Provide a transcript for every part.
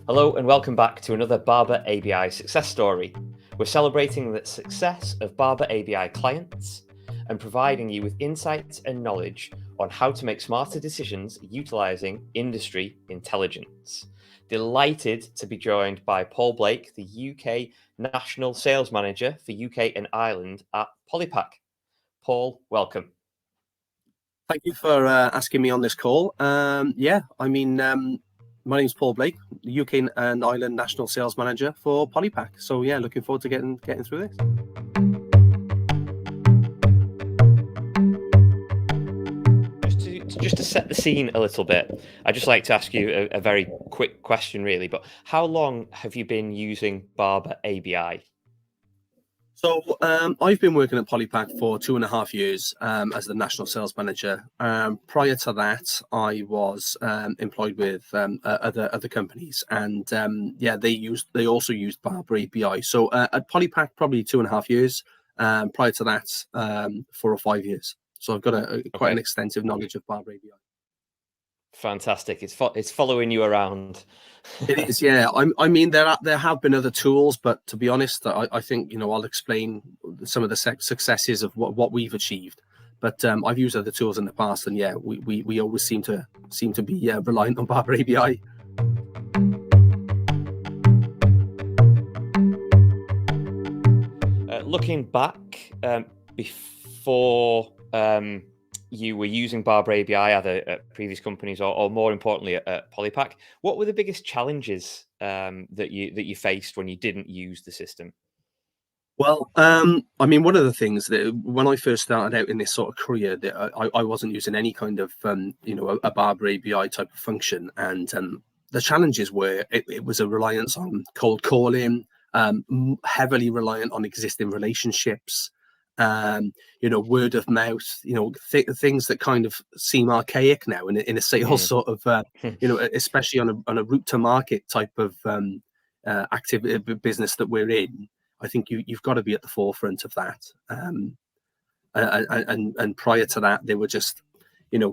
Hello and welcome back to another Barbour ABI success story. We're celebrating the success of Barbour ABI clients and providing you with insights and knowledge on how to make smarter decisions utilising industry intelligence. Delighted to be joined by Paul Blake, the UK National Sales Manager for UK and Ireland at Poly-Pac. Paul, welcome. Thank you for asking me on this call. My name's Paul Blake, the UK and Ireland National Sales Manager for Poly-Pac. So yeah, looking forward to getting through this. Just to set the scene a little bit, I'd just like to ask you a very quick question, really. But how long have you been using Barbour ABI? So I've been working at Poly-Pac for 2.5 years as the National Sales Manager. Prior to that, I was employed with other companies, and they also used Barbour ABI. So at Poly-Pac, probably 2.5 years. Prior to that, 4 or 5 years. So I've got quite an extensive knowledge of Barbour ABI. Fantastic! It's following you around. It is, yeah. I mean, there have been other tools, but to be honest, I think I'll explain some of the successes of what we've achieved. But I've used other tools in the past, and yeah, we always seem to be reliant on Barbour ABI. Looking back, before you were using Barbour ABI either at previous companies or more importantly at Poly-Pac, what were the biggest challenges that you faced when you didn't use the system? Well, I mean, one of the things that when I first started out in this sort of career, that I wasn't using any kind of a Barbour ABI type of function, and the challenges were it was a reliance on cold calling, heavily reliant on existing relationships, word of mouth, things that kind of seem archaic now in a sales sort of, especially on a route to market type of active business that we're in. I think you've got to be at the forefront of that. And prior to that, they were just,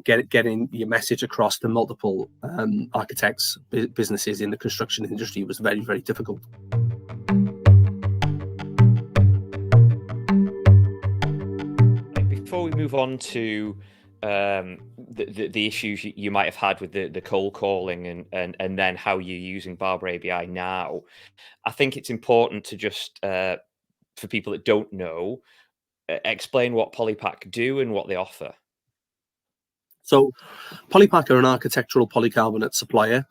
getting your message across to multiple architects, businesses in the construction industry was very, very difficult. Before we move on to the issues you might have had with the cold calling and then how you're using Barbour ABI now, I think it's important to just, for people that don't know, explain what Poly-Pac do and what they offer. So Poly-Pac are an architectural polycarbonate supplier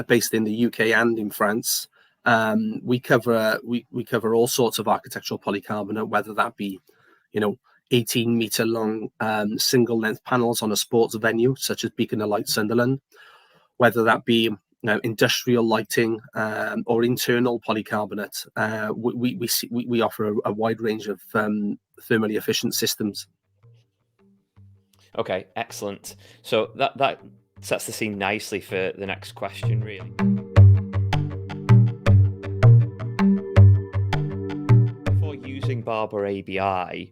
based in the UK and in France. We cover all sorts of architectural polycarbonate, whether that be 18-meter long single length panels on a sports venue such as Beacon of Light Sunderland, whether that be industrial lighting or internal polycarbonate. We offer a wide range of thermally efficient systems. Okay, excellent. So that sets the scene nicely for the next question, really. For using Barbour ABI,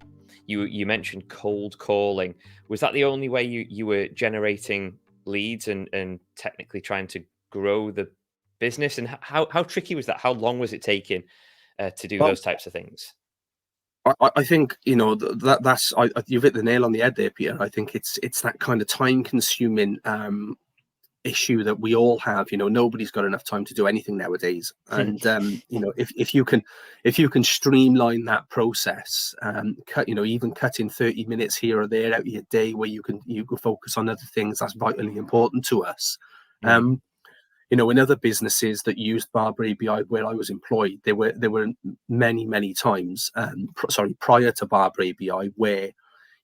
you mentioned cold calling. Was that the only way you were generating leads and technically trying to grow the business? And how tricky was that? How long was it taking to do those types of things? I think that's you've hit the nail on the head there, Peter. I think it's that kind of time-consuming issue that we all have. Nobody's got enough time to do anything nowadays, and if you can streamline that process, even cutting 30 minutes here or there out of your day where you can focus on other things, that's vitally important to us. In other businesses that used Barbour ABI where I was employed, there were many times, prior to Barbour ABI, where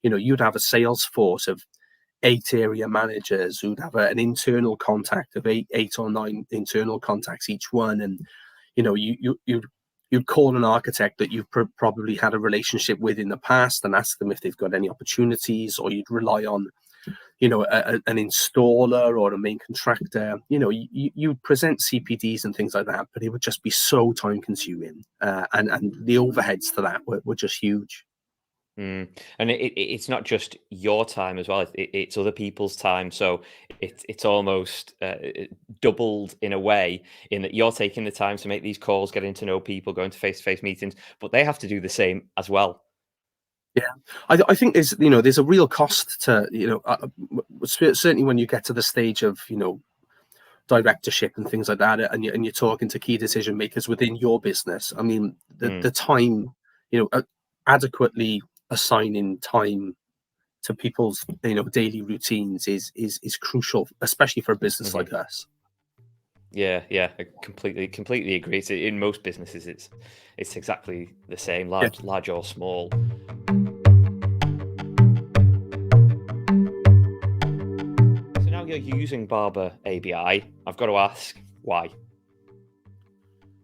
you'd have a sales force of 8 area managers who'd have an internal contact of eight or 9 internal contacts each one, and you'd call an architect that you've probably had a relationship with in the past and ask them if they've got any opportunities, or you'd rely on an installer or a main contractor. You present CPDs and things like that, but it would just be so time consuming, and the overheads to that were just huge. And it's not just your time as well; it's other people's time. So it's almost doubled in a way, in that you're taking the time to make these calls, getting to know people, going to face-to-face meetings, but they have to do the same as well. Yeah, I think there's a real cost to certainly when you get to the stage of directorship and things like that, and you're talking to key decision makers within your business. I mean, Mm, the time, adequately assigning time to people's daily routines is crucial, especially for a business mhm. like us. Yeah, yeah, I completely agree. In most businesses, it's exactly the same, Yeah. large or small. So now you're using Barbour ABI. I've got to ask why.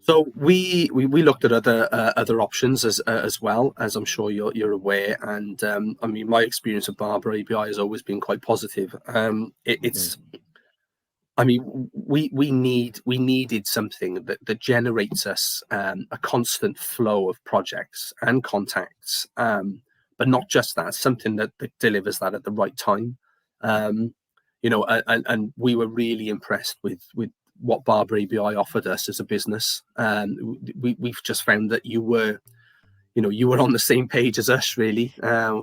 So we looked at other options as well, as I'm sure you're aware, and I mean my experience of Barbour ABI has always been quite positive. Mm, It's I mean, we needed something that generates us a constant flow of projects and contacts, but not just that. Something that delivers that at the right time. Um, and we were really impressed with what Barbour ABI offered us as a business. We've just found that you were on the same page as us, really,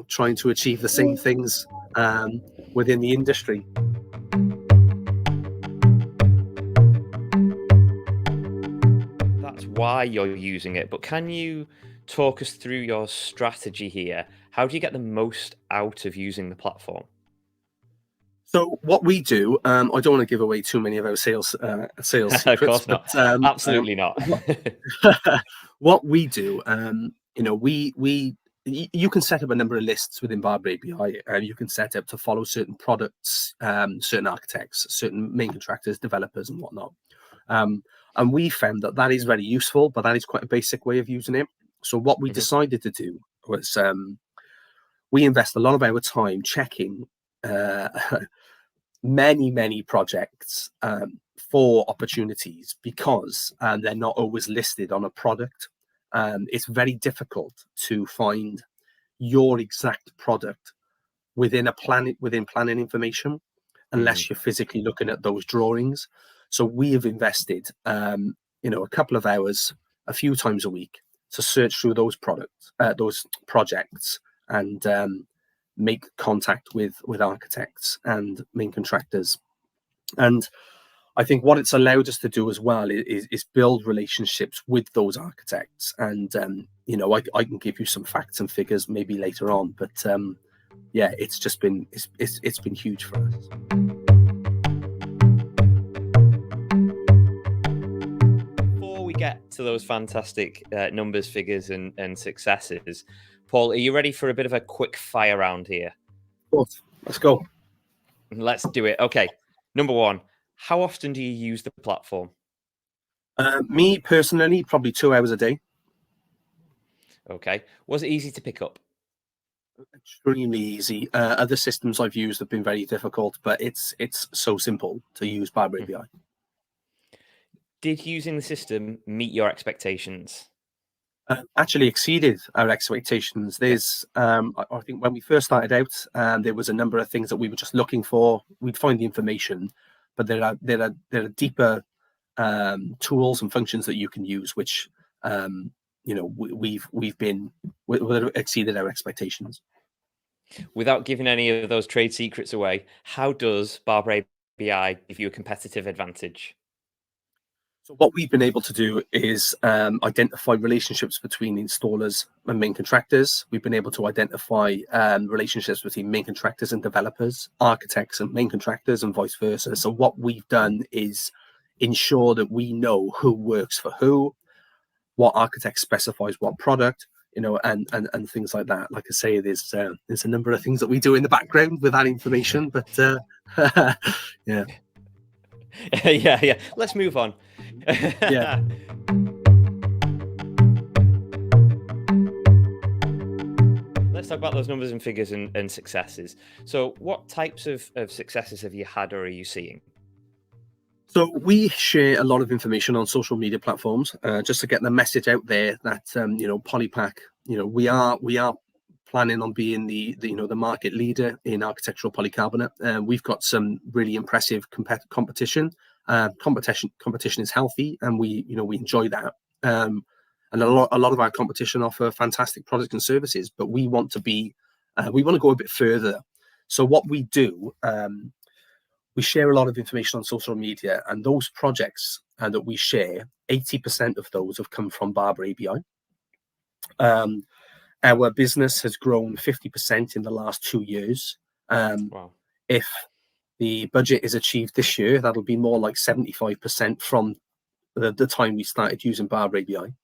trying to achieve the same things within the industry. that's why you're using it. But can you talk us through your strategy here? How do you get the most out of using the platform? So what we do, I don't want to give away too many of our sales Of secrets, course but not. Absolutely not. what, what we do, you can set up a number of lists within Barbour API. You can set up to follow certain products, certain architects, certain main contractors, developers, and whatnot. Um, and we found that is very useful, but that is quite a basic way of using it. So what we Mhm, decided to do was we invest a lot of our time checking uh, many projects for opportunities because they're not always listed on a product. It's very difficult to find your exact product within planning information mm. unless you're physically looking at those drawings. So we have invested a couple of hours a few times a week to search through those projects, and make contact with architects and main contractors. And I think what it's allowed us to do as well is build relationships with those architects. And I can give you some facts and figures maybe later on, but yeah, it's been huge for us. Before we get to those fantastic numbers, figures, and successes, Paul, are you ready for a bit of a quick fire round here? But let's go. Let's do it. Okay. Number one, how often do you use the platform? Me personally, probably 2 hours a day. Okay. Was it easy to pick up? Extremely easy. Other systems I've used have been very difficult, but it's so simple to use Barbour Hmm. ABI. Did using the system meet your expectations? Actually exceeded our expectations. Yeah. I think when we first started out, there was a number of things that we were just looking for. We'd find the information, but there are deeper tools and functions that you can use, which we've exceeded our expectations. Without giving any of those trade secrets away, how does Barbour ABI give you a competitive advantage? So what we've been able to do is identify relationships between installers and main contractors. We've been able to identify relationships between main contractors and developers, architects and main contractors, and vice versa. So what we've done is ensure that we know who works for who, what architect specifies what product, and things like that. Like I say, there's a number of things that we do in the background with that information, but yeah, Yeah, yeah. Let's move on. yeah. Let's talk about those numbers and figures and successes. So, what types of successes have you had or are you seeing? So we share a lot of information on social media platforms, just to get the message out there that Poly-Pac, we are planning on being the market leader in architectural polycarbonate. We've got some really impressive competition. Competition is healthy, and we enjoy that. And a lot of our competition offer fantastic products and services, but we want to go a bit further. So what we do, we share a lot of information on social media, and those projects that we share, 80% of those have come from Barbour ABI. Our business has grown 50% in the last 2 years. Wow. If the budget is achieved this year, that'll be more like 75% from the time we started using Barbour ABI.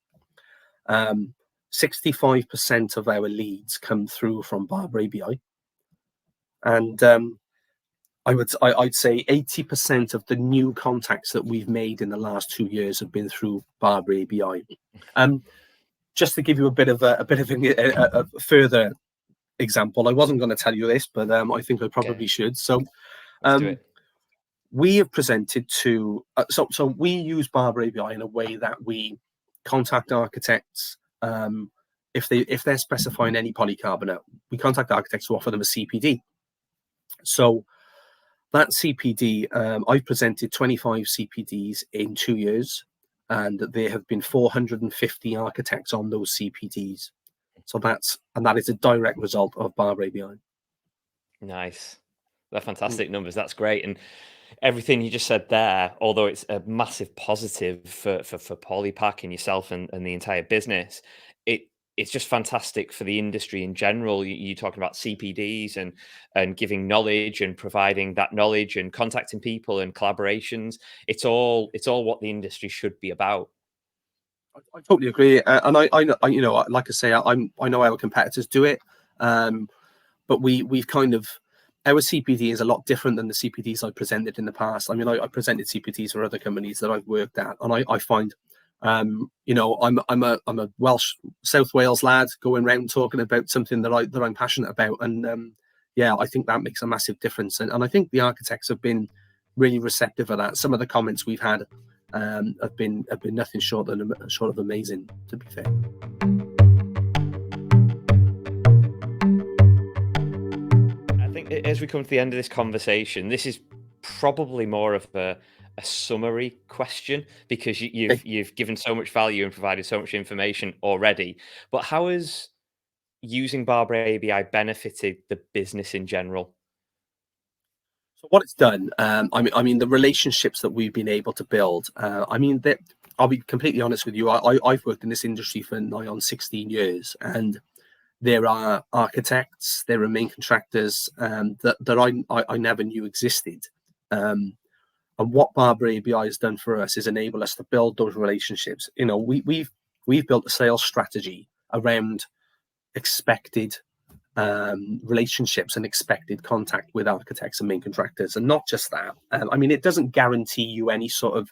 65% of our leads come through from Barbour ABI. And I'd say 80% of the new contacts that we've made in the last 2 years have been through Barbour ABI. Just to give you a bit of a further example, I wasn't going to tell you this, but I think I probably should. So, let's do it. We have presented to so we use Barbour ABI in a way that we contact architects. If they're specifying any polycarbonate, we contact architects to offer them a CPD. So that CPD, I've presented 25 CPDs in 2 years, and there have been 450 architects on those CPDs. So that is a direct result of Barbour ABI. Nice. They're fantastic numbers. That's great. And everything you just said there, although it's a massive positive for Poly-Pac and yourself and the entire business, it's just fantastic for the industry in general. You're talking about CPDs and giving knowledge and providing that knowledge and contacting people and collaborations. It's all what the industry should be about. I totally agree, and I know, like I say, I know our competitors do it, but we've kind of, our CPD is a lot different than the CPDs I presented in the past. I mean, I presented CPDs for other companies that I've worked at, and I find, I'm a Welsh, South Wales lad going around talking about something that I'm passionate about, and yeah, I think that makes a massive difference, and I think the architects have been really receptive of that. Some of the comments we've had have been nothing short of amazing, to be fair. I think as we come to the end of this conversation, this is probably more of a summary question, because you've given so much value and provided so much information already. But how has using Barbour ABI benefited the business in general? So what it's done, I mean, the relationships that we've been able to build. I mean, I'll be completely honest with you. I've worked in this industry for nigh on 16 years, and there are architects, there are main contractors that I never knew existed. And what Barbour ABI has done for us is enable us to build those relationships. You know, we've built a sales strategy around expected relationships and expected contact with architects and main contractors, and not just that. I mean, it doesn't guarantee you any sort of,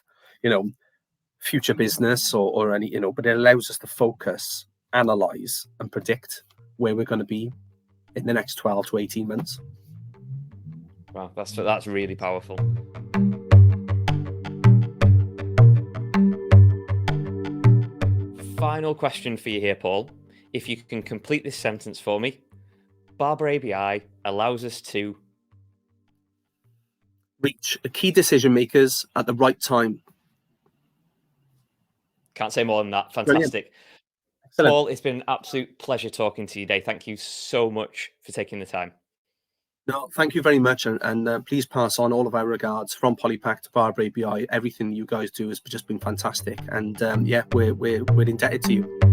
future business or any, but it allows us to focus, analyze, and predict where we're going to be in the next 12 to 18 months. Wow, that's really powerful. Final question for you here, Paul. If you can complete this sentence for me. Barbour ABI allows us to reach key decision makers at the right time. Can't say more than that. Fantastic. Paul, it's been an absolute pleasure talking to you today. Thank you so much for taking the time. No, thank you very much, and please pass on all of our regards from Poly-Pac to Barbour ABI. Everything you guys do has just been fantastic, and yeah, we're indebted to you.